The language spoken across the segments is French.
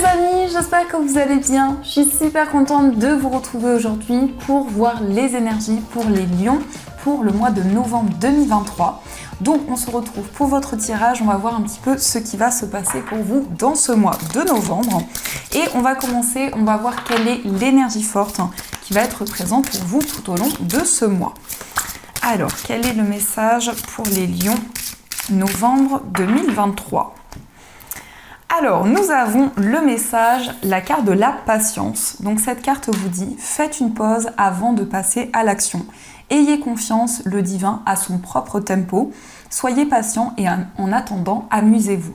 les amis, j'espère que vous allez bien. Je suis super contente de vous retrouver aujourd'hui pour voir les énergies pour les lions pour le mois de novembre 2023. Donc on se retrouve pour votre tirage, on va voir un petit peu ce qui va se passer pour vous dans ce mois de novembre. Et on va commencer, on va voir quelle est l'énergie forte qui va être présente pour vous tout au long de ce mois. Alors, quel est le message pour les lions novembre 2023 ? Alors, nous avons le message, la carte de la patience. Donc cette carte vous dit, faites une pause avant de passer à l'action. Ayez confiance, le divin a son propre tempo. Soyez patient et en attendant, amusez-vous.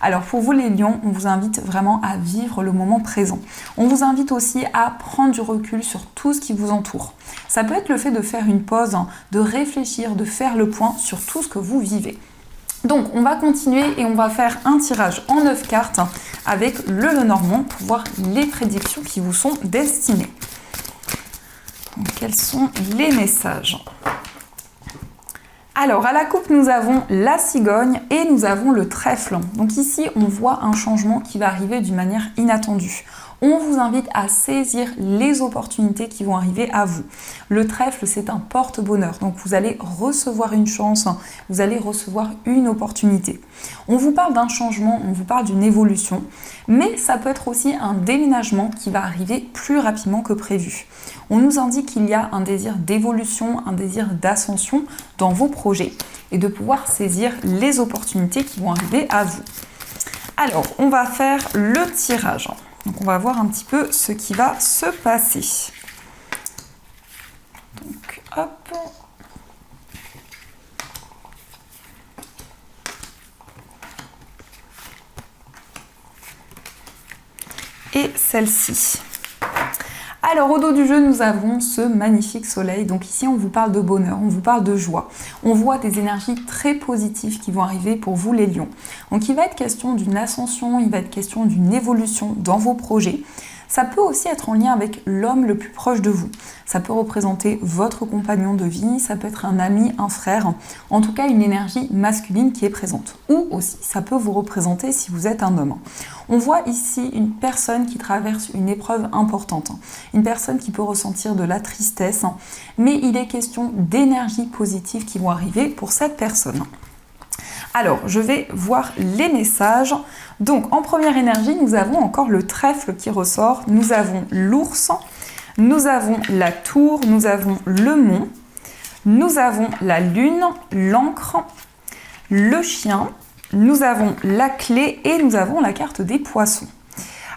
Alors pour vous les lions, on vous invite vraiment à vivre le moment présent. On vous invite aussi à prendre du recul sur tout ce qui vous entoure. Ça peut être le fait de faire une pause, de réfléchir, de faire le point sur tout ce que vous vivez. Donc on va continuer et on va faire un tirage en 9 cartes avec le Lenormand pour voir les prédictions qui vous sont destinées. Donc, quels sont les messages ? Alors à la coupe nous avons la cigogne et nous avons le trèfle. Donc ici on voit un changement qui va arriver d'une manière inattendue. On vous invite à saisir les opportunités qui vont arriver à vous. Le trèfle, c'est un porte-bonheur. Donc vous allez recevoir une chance, vous allez recevoir une opportunité. On vous parle d'un changement, on vous parle d'une évolution, mais ça peut être aussi un déménagement qui va arriver plus rapidement que prévu. On nous indique qu'il y a un désir d'évolution, un désir d'ascension dans vos projets et de pouvoir saisir les opportunités qui vont arriver à vous. Alors, on va faire le tirage. Donc on va voir un petit peu ce qui va se passer. Donc hop. Et celle-ci. Alors au dos du jeu, nous avons ce magnifique soleil. Donc ici, on vous parle de bonheur, on vous parle de joie. On voit des énergies très positives qui vont arriver pour vous les lions. Donc il va être question d'une ascension, il va être question d'une évolution dans vos projets. Ça peut aussi être en lien avec l'homme le plus proche de vous. Ça peut représenter votre compagnon de vie, ça peut être un ami, un frère, en tout cas une énergie masculine qui est présente. Ou aussi, ça peut vous représenter si vous êtes un homme. On voit ici une personne qui traverse une épreuve importante, une personne qui peut ressentir de la tristesse, mais il est question d'énergie positive qui vont arriver pour cette personne. Alors, je vais voir les messages. Donc, en première énergie, nous avons encore le trèfle qui ressort. Nous avons l'ours, nous avons la tour, nous avons le mont, nous avons la lune, l'encre, le chien, nous avons la clé et nous avons la carte des poissons.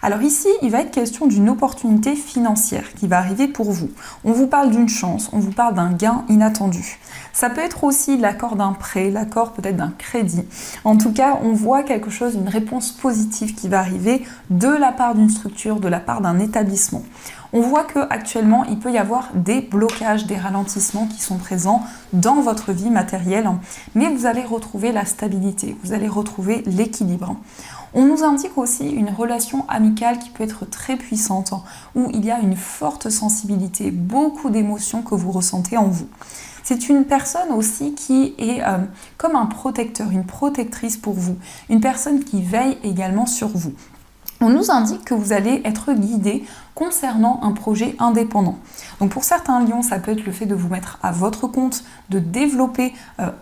Alors ici, il va être question d'une opportunité financière qui va arriver pour vous. On vous parle d'une chance, on vous parle d'un gain inattendu. Ça peut être aussi l'accord d'un prêt, l'accord peut-être d'un crédit. En tout cas, on voit quelque chose, une réponse positive qui va arriver de la part d'une structure, de la part d'un établissement. On voit qu'actuellement, il peut y avoir des blocages, des ralentissements qui sont présents dans votre vie matérielle, mais vous allez retrouver la stabilité, vous allez retrouver l'équilibre. On nous indique aussi une relation amicale qui peut être très puissante, où il y a une forte sensibilité, beaucoup d'émotions que vous ressentez en vous. C'est une personne aussi qui est comme un protecteur, une protectrice pour vous, une personne qui veille également sur vous. On nous indique que vous allez être guidé concernant un projet indépendant. Donc pour certains lions, ça peut être le fait de vous mettre à votre compte, de développer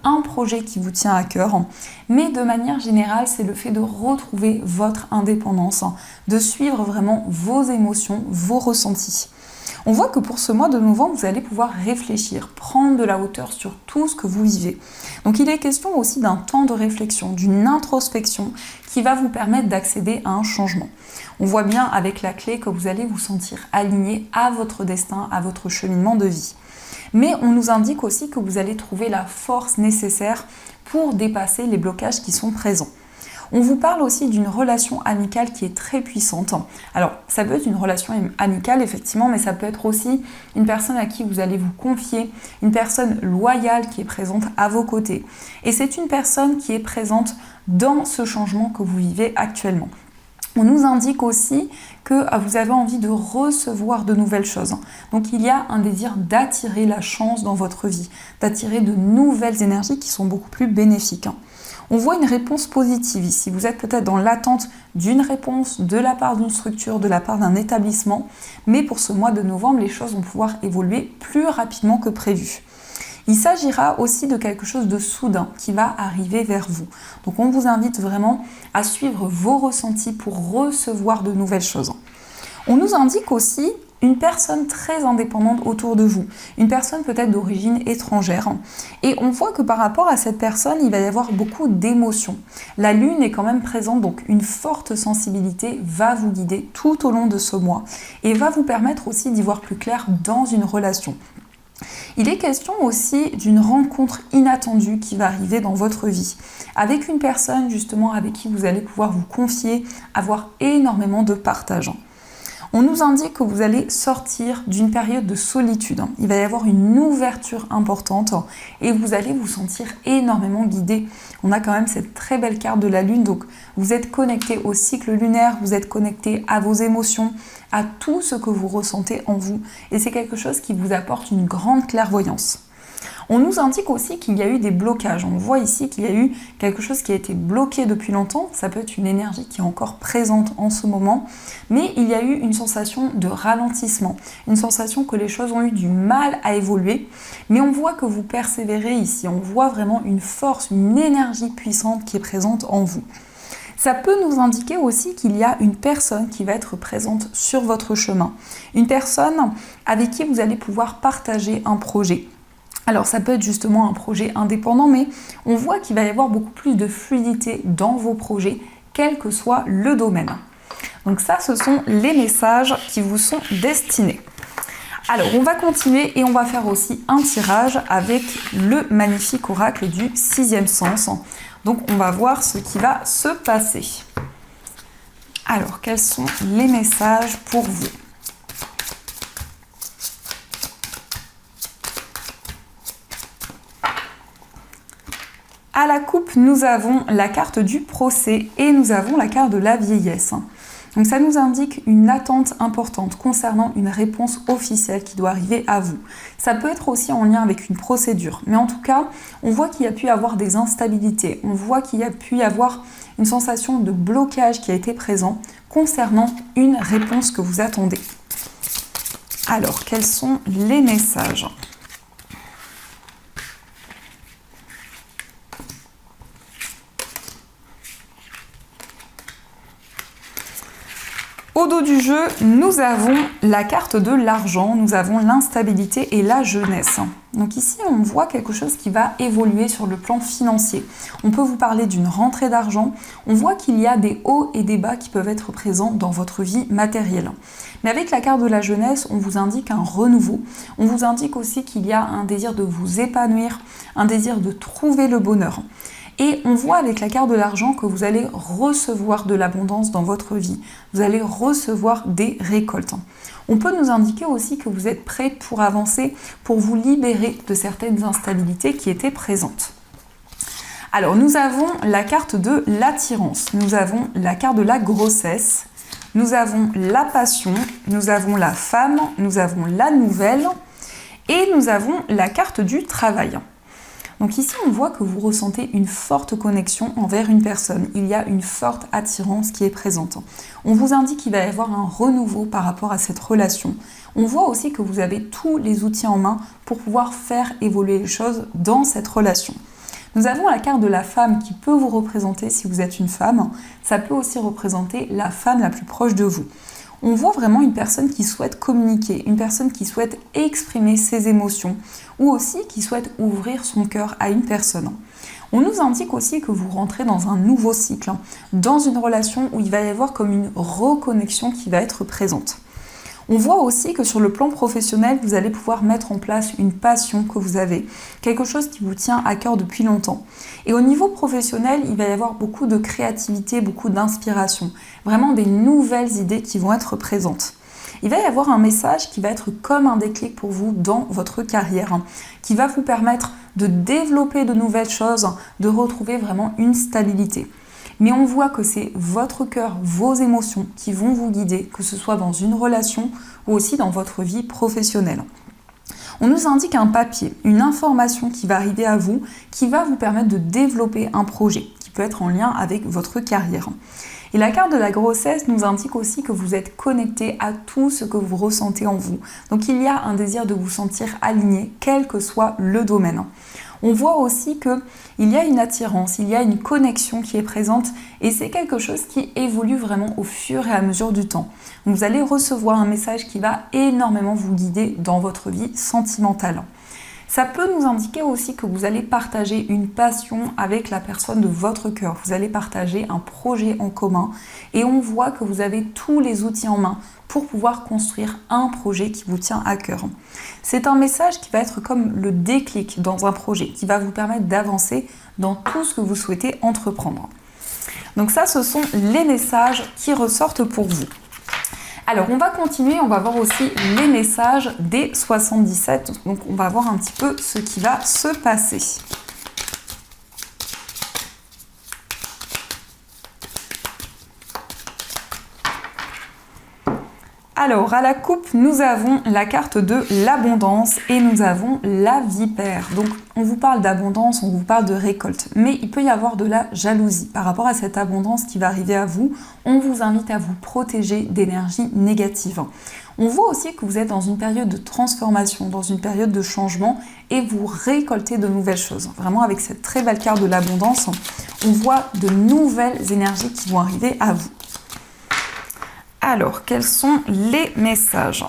un projet qui vous tient à cœur. Mais de manière générale, c'est le fait de retrouver votre indépendance, de suivre vraiment vos émotions, vos ressentis. On voit que pour ce mois de novembre, vous allez pouvoir réfléchir, prendre de la hauteur sur tout ce que vous vivez. Donc il est question aussi d'un temps de réflexion, d'une introspection qui va vous permettre d'accéder à un changement. On voit bien avec la clé que vous allez vous sentir aligné à votre destin, à votre cheminement de vie. Mais on nous indique aussi que vous allez trouver la force nécessaire pour dépasser les blocages qui sont présents. On vous parle aussi d'une relation amicale qui est très puissante. Alors, ça peut être une relation amicale, effectivement, mais ça peut être aussi une personne à qui vous allez vous confier, une personne loyale qui est présente à vos côtés. Et c'est une personne qui est présente dans ce changement que vous vivez actuellement. On nous indique aussi que vous avez envie de recevoir de nouvelles choses. Donc il y a un désir d'attirer la chance dans votre vie, d'attirer de nouvelles énergies qui sont beaucoup plus bénéfiques. On voit une réponse positive ici. Vous êtes peut-être dans l'attente d'une réponse de la part d'une structure, de la part d'un établissement, mais pour ce mois de novembre, les choses vont pouvoir évoluer plus rapidement que prévu. Il s'agira aussi de quelque chose de soudain qui va arriver vers vous. Donc on vous invite vraiment à suivre vos ressentis pour recevoir de nouvelles choses. On nous indique aussi une personne très indépendante autour de vous, une personne peut-être d'origine étrangère. Et on voit que par rapport à cette personne, il va y avoir beaucoup d'émotions. La lune est quand même présente, donc une forte sensibilité va vous guider tout au long de ce mois et va vous permettre aussi d'y voir plus clair dans une relation. Il est question aussi d'une rencontre inattendue qui va arriver dans votre vie, avec une personne justement avec qui vous allez pouvoir vous confier, avoir énormément de partage. On nous indique que vous allez sortir d'une période de solitude. Il va y avoir une ouverture importante et vous allez vous sentir énormément guidé. On a quand même cette très belle carte de la lune, donc vous êtes connecté au cycle lunaire, vous êtes connecté à vos émotions, à tout ce que vous ressentez en vous. Et c'est quelque chose qui vous apporte une grande clairvoyance. On nous indique aussi qu'il y a eu des blocages. On voit ici qu'il y a eu quelque chose qui a été bloqué depuis longtemps. Ça peut être une énergie qui est encore présente en ce moment, mais il y a eu une sensation de ralentissement, une sensation que les choses ont eu du mal à évoluer. Mais on voit que vous persévérez ici. On voit vraiment une force, une énergie puissante qui est présente en vous. Ça peut nous indiquer aussi qu'il y a une personne qui va être présente sur votre chemin. Une personne avec qui vous allez pouvoir partager un projet. Alors ça peut être justement un projet indépendant, mais on voit qu'il va y avoir beaucoup plus de fluidité dans vos projets, quel que soit le domaine. Donc ça, ce sont les messages qui vous sont destinés. Alors on va continuer et on va faire aussi un tirage avec le magnifique oracle du 6e sens. Donc on va voir ce qui va se passer. Alors quels sont les messages pour vous ? À la coupe, nous avons la carte du procès et nous avons la carte de la vieillesse. Donc ça nous indique une attente importante concernant une réponse officielle qui doit arriver à vous. Ça peut être aussi en lien avec une procédure, mais en tout cas, on voit qu'il y a pu y avoir des instabilités, on voit qu'il y a pu y avoir une sensation de blocage qui a été présent concernant une réponse que vous attendez. Alors, quels sont les messages ? Au dos du jeu, nous avons la carte de l'argent, nous avons l'instabilité et la jeunesse. Donc ici, on voit quelque chose qui va évoluer sur le plan financier. On peut vous parler d'une rentrée d'argent. On voit qu'il y a des hauts et des bas qui peuvent être présents dans votre vie matérielle. Mais avec la carte de la jeunesse, on vous indique un renouveau. On vous indique aussi qu'il y a un désir de vous épanouir, un désir de trouver le bonheur. Et on voit avec la carte de l'argent que vous allez recevoir de l'abondance dans votre vie. Vous allez recevoir des récoltes. On peut nous indiquer aussi que vous êtes prêt pour avancer, pour vous libérer de certaines instabilités qui étaient présentes. Alors nous avons la carte de l'attirance, nous avons la carte de la grossesse, nous avons la passion, nous avons la femme, nous avons la nouvelle et nous avons la carte du travail. Donc ici, on voit que vous ressentez une forte connexion envers une personne. Il y a une forte attirance qui est présente. On vous indique qu'il va y avoir un renouveau par rapport à cette relation. On voit aussi que vous avez tous les outils en main pour pouvoir faire évoluer les choses dans cette relation. Nous avons la carte de la femme qui peut vous représenter si vous êtes une femme. Ça peut aussi représenter la femme la plus proche de vous. On voit vraiment une personne qui souhaite communiquer, une personne qui souhaite exprimer ses émotions ou aussi qui souhaite ouvrir son cœur à une personne. On nous indique aussi que vous rentrez dans un nouveau cycle, dans une relation où il va y avoir comme une reconnexion qui va être présente. On voit aussi que sur le plan professionnel, vous allez pouvoir mettre en place une passion que vous avez, quelque chose qui vous tient à cœur depuis longtemps. Et au niveau professionnel, il va y avoir beaucoup de créativité, beaucoup d'inspiration, vraiment des nouvelles idées qui vont être présentes. Il va y avoir un message qui va être comme un déclic pour vous dans votre carrière, qui va vous permettre de développer de nouvelles choses, de retrouver vraiment une stabilité. Mais on voit que c'est votre cœur, vos émotions qui vont vous guider, que ce soit dans une relation ou aussi dans votre vie professionnelle. On nous indique un papier, une information qui va arriver à vous, qui va vous permettre de développer un projet, qui peut être en lien avec votre carrière. Et la carte de la grossesse nous indique aussi que vous êtes connecté à tout ce que vous ressentez en vous. Donc il y a un désir de vous sentir aligné, quel que soit le domaine. On voit aussi qu'il y a une attirance, il y a une connexion qui est présente et c'est quelque chose qui évolue vraiment au fur et à mesure du temps. Vous allez recevoir un message qui va énormément vous guider dans votre vie sentimentale. Ça peut nous indiquer aussi que vous allez partager une passion avec la personne de votre cœur. Vous allez partager un projet en commun et on voit que vous avez tous les outils en main pour pouvoir construire un projet qui vous tient à cœur. C'est un message qui va être comme le déclic dans un projet, qui va vous permettre d'avancer dans tout ce que vous souhaitez entreprendre. Donc ça, ce sont les messages qui ressortent pour vous. Alors, on va continuer, on va voir aussi les messages des 77. Donc, on va voir un petit peu ce qui va se passer. Alors, à la coupe, nous avons la carte de l'abondance et nous avons la vipère. Donc, on vous parle d'abondance, on vous parle de récolte, mais il peut y avoir de la jalousie. Par rapport à cette abondance qui va arriver à vous, on vous invite à vous protéger d'énergie négative. On voit aussi que vous êtes dans une période de transformation, dans une période de changement et vous récoltez de nouvelles choses. Vraiment, avec cette très belle carte de l'abondance, on voit de nouvelles énergies qui vont arriver à vous. Alors, quels sont les messages ?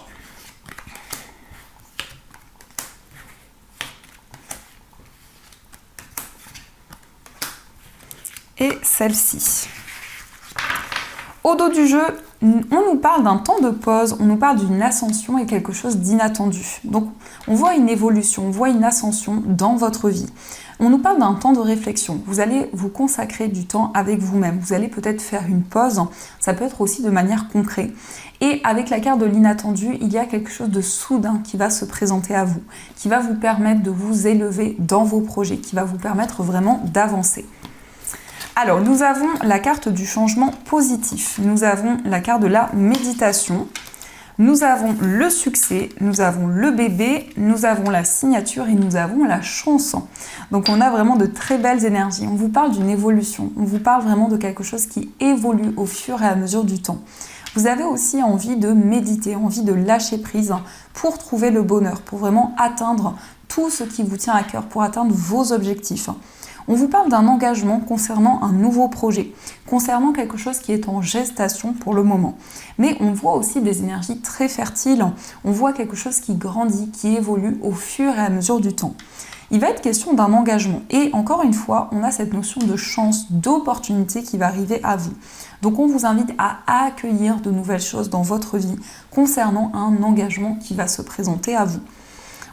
Et celle-ci. Au dos du jeu, on nous parle d'un temps de pause, on nous parle d'une ascension et quelque chose d'inattendu. Donc, on voit une évolution, on voit une ascension dans votre vie. On nous parle d'un temps de réflexion. Vous allez vous consacrer du temps avec vous-même. Vous allez peut-être faire une pause. Ça peut être aussi de manière concrète. Et avec la carte de l'inattendu, il y a quelque chose de soudain qui va se présenter à vous, qui va vous permettre de vous élever dans vos projets, qui va vous permettre vraiment d'avancer. Alors, nous avons la carte du changement positif. Nous avons la carte de la méditation. Nous avons le succès, nous avons le bébé, nous avons la signature et nous avons la chance. Donc on a vraiment de très belles énergies. On vous parle d'une évolution, on vous parle vraiment de quelque chose qui évolue au fur et à mesure du temps. Vous avez aussi envie de méditer, envie de lâcher prise pour trouver le bonheur, pour vraiment atteindre tout ce qui vous tient à cœur, pour atteindre vos objectifs. On vous parle d'un engagement concernant un nouveau projet, concernant quelque chose qui est en gestation pour le moment. Mais on voit aussi des énergies très fertiles, on voit quelque chose qui grandit, qui évolue au fur et à mesure du temps. Il va être question d'un engagement et encore une fois, on a cette notion de chance, d'opportunité qui va arriver à vous. Donc on vous invite à accueillir de nouvelles choses dans votre vie concernant un engagement qui va se présenter à vous.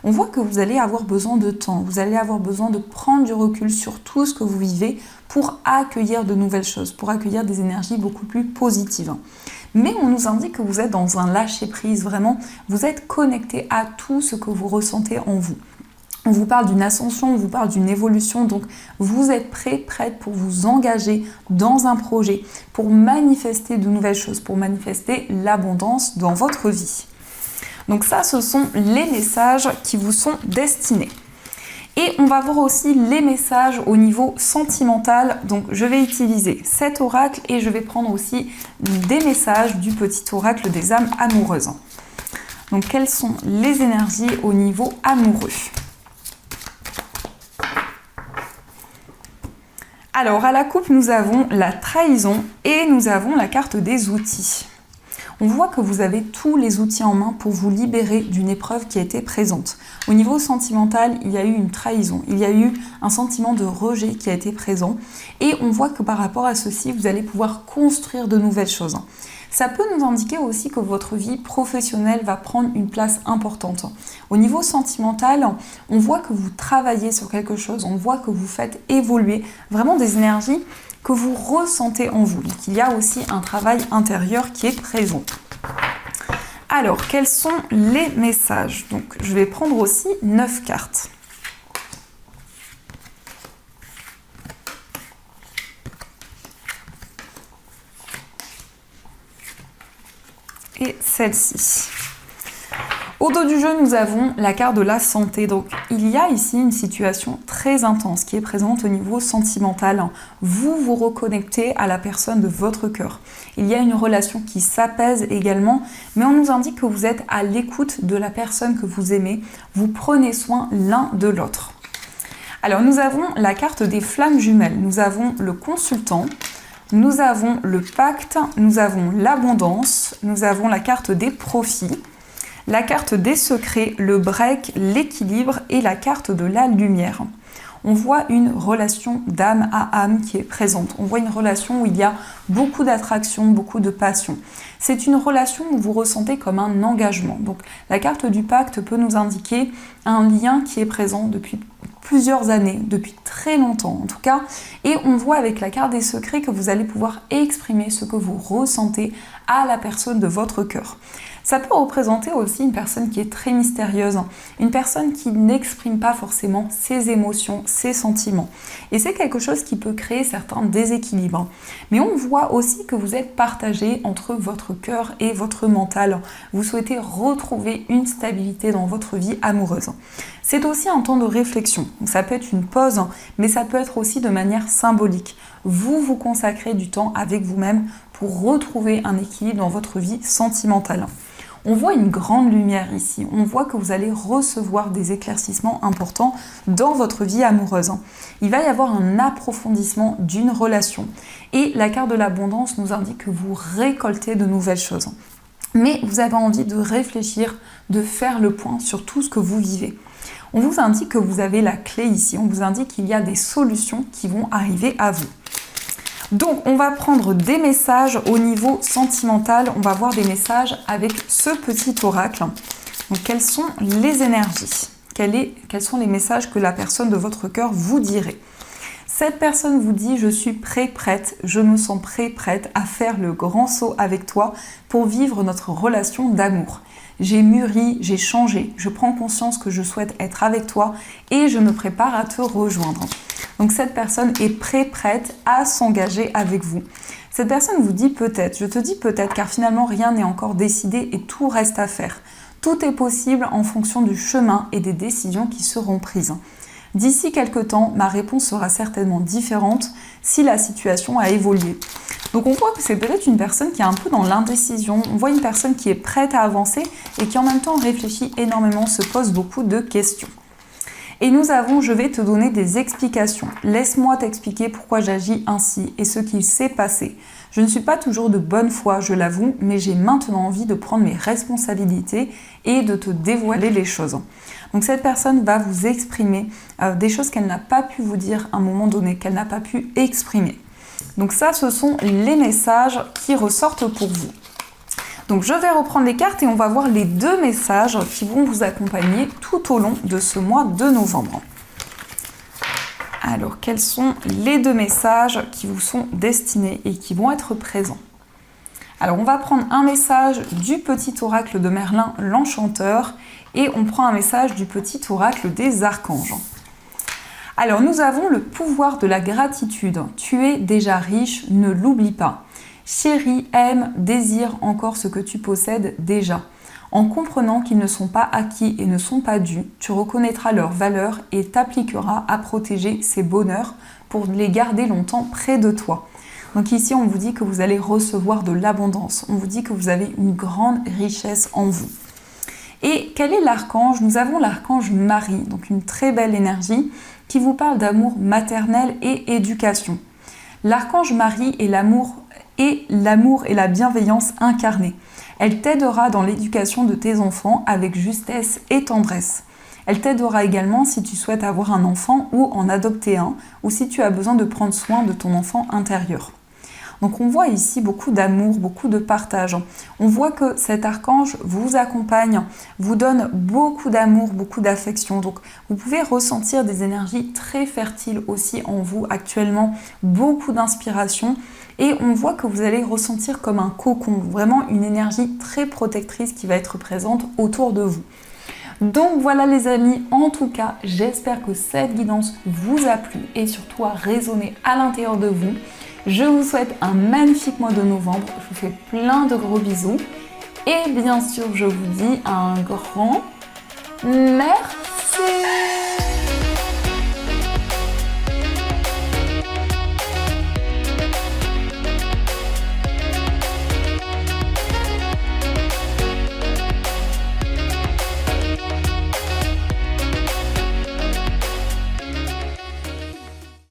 On voit que vous allez avoir besoin de temps, vous allez avoir besoin de prendre du recul sur tout ce que vous vivez pour accueillir de nouvelles choses, pour accueillir des énergies beaucoup plus positives. Mais on nous indique que vous êtes dans un lâcher-prise, vraiment, vous êtes connecté à tout ce que vous ressentez en vous. On vous parle d'une ascension, on vous parle d'une évolution, donc vous êtes prête pour vous engager dans un projet, pour manifester de nouvelles choses, pour manifester l'abondance dans votre vie. Donc ça, ce sont les messages qui vous sont destinés. Et on va voir aussi les messages au niveau sentimental. Donc je vais utiliser cet oracle et je vais prendre aussi des messages du petit oracle des âmes amoureuses. Donc quelles sont les énergies au niveau amoureux ? Alors à la coupe, nous avons la trahison et nous avons la carte des outils. On voit que vous avez tous les outils en main pour vous libérer d'une épreuve qui a été présente. Au niveau sentimental, il y a eu une trahison, il y a eu un sentiment de rejet qui a été présent et on voit que par rapport à ceci, vous allez pouvoir construire de nouvelles choses. Ça peut nous indiquer aussi que votre vie professionnelle va prendre une place importante. Au niveau sentimental, on voit que vous travaillez sur quelque chose, on voit que vous faites évoluer vraiment des énergies que vous ressentez en vous. Donc il y a aussi un travail intérieur qui est présent. Alors, quels sont les messages ? Donc je vais prendre aussi 9 cartes. Et celle-ci. Au dos du jeu, nous avons la carte de la santé. Donc, il y a ici une situation très intense qui est présente au niveau sentimental. Vous vous reconnectez à la personne de votre cœur. Il y a une relation qui s'apaise également, mais on nous indique que vous êtes à l'écoute de la personne que vous aimez. Vous prenez soin l'un de l'autre. Alors, nous avons la carte des flammes jumelles. Nous avons le consultant. Nous avons le pacte. Nous avons l'abondance. Nous avons la carte des profits. La carte des secrets, le break, l'équilibre et la carte de la lumière. On voit une relation d'âme à âme qui est présente. On voit une relation où il y a beaucoup d'attraction, beaucoup de passion. C'est une relation où vous ressentez comme un engagement. Donc la carte du pacte peut nous indiquer un lien qui est présent depuis plusieurs années, depuis très longtemps en tout cas. Et on voit avec la carte des secrets que vous allez pouvoir exprimer ce que vous ressentez à la personne de votre cœur. Ça peut représenter aussi une personne qui est très mystérieuse, une personne qui n'exprime pas forcément ses émotions, ses sentiments. Et c'est quelque chose qui peut créer certains déséquilibres. Mais on voit aussi que vous êtes partagé entre votre cœur et votre mental. Vous souhaitez retrouver une stabilité dans votre vie amoureuse. C'est aussi un temps de réflexion. Ça peut être une pause, mais ça peut être aussi de manière symbolique. Vous vous consacrez du temps avec vous-même pour retrouver un équilibre dans votre vie sentimentale. On voit une grande lumière ici, on voit que vous allez recevoir des éclaircissements importants dans votre vie amoureuse. Il va y avoir un approfondissement d'une relation et la carte de l'abondance nous indique que vous récoltez de nouvelles choses. Mais vous avez envie de réfléchir, de faire le point sur tout ce que vous vivez. On vous indique que vous avez la clé ici, on vous indique qu'il y a des solutions qui vont arriver à vous. Donc, on va prendre des messages au niveau sentimental. On va voir des messages avec ce petit oracle. Donc, quelles sont les énergies? Quels sont les messages que la personne de votre cœur vous dirait? Cette personne vous dit « Je suis prête, je me sens prête à faire le grand saut avec toi pour vivre notre relation d'amour. J'ai mûri, j'ai changé, je prends conscience que je souhaite être avec toi et je me prépare à te rejoindre. » Donc cette personne est prête à s'engager avec vous. Cette personne vous dit peut-être, je te dis peut-être car finalement rien n'est encore décidé et tout reste à faire. Tout est possible en fonction du chemin et des décisions qui seront prises. D'ici quelques temps, ma réponse sera certainement différente si la situation a évolué. Donc on voit que c'est peut-être une personne qui est un peu dans l'indécision. On voit une personne qui est prête à avancer et qui en même temps réfléchit énormément, se pose beaucoup de questions. Et nous avons, je vais te donner des explications. Laisse-moi t'expliquer pourquoi j'agis ainsi et ce qu'il s'est passé. Je ne suis pas toujours de bonne foi, je l'avoue, mais j'ai maintenant envie de prendre mes responsabilités et de te dévoiler les choses. Donc cette personne va vous exprimer des choses qu'elle n'a pas pu vous dire à un moment donné, qu'elle n'a pas pu exprimer. Donc ça, ce sont les messages qui ressortent pour vous. Donc je vais reprendre les cartes et on va voir les deux messages qui vont vous accompagner tout au long de ce mois de novembre. Alors, quels sont les deux messages qui vous sont destinés et qui vont être présents? Alors, on va prendre un message du petit oracle de Merlin, l'enchanteur, et on prend un message du petit oracle des archanges. Alors, nous avons le pouvoir de la gratitude. Tu es déjà riche, ne l'oublie pas. Chérie, aime, désire encore ce que tu possèdes déjà. En comprenant qu'ils ne sont pas acquis et ne sont pas dus, tu reconnaîtras leur valeur et t'appliqueras à protéger ces bonheurs pour les garder longtemps près de toi. Donc ici, on vous dit que vous allez recevoir de l'abondance. On vous dit que vous avez une grande richesse en vous. Et quel est l'archange? Nous avons l'archange Marie, donc une très belle énergie qui vous parle d'amour maternel et éducation. L'archange Marie est l'amour et la bienveillance incarnée. Elle t'aidera dans l'éducation de tes enfants avec justesse et tendresse. Elle t'aidera également si tu souhaites avoir un enfant ou en adopter un, ou si tu as besoin de prendre soin de ton enfant intérieur. Donc on voit ici beaucoup d'amour, beaucoup de partage. On voit que cet archange vous accompagne, vous donne beaucoup d'amour, beaucoup d'affection. Donc vous pouvez ressentir des énergies très fertiles aussi en vous actuellement, beaucoup d'inspiration. Et on voit que vous allez ressentir comme un cocon, vraiment une énergie très protectrice qui va être présente autour de vous. Donc voilà les amis, en tout cas, j'espère que cette guidance vous a plu et surtout a résonné à l'intérieur de vous. Je vous souhaite un magnifique mois de novembre, je vous fais plein de gros bisous Et bien sûr, je vous dis un grand merci.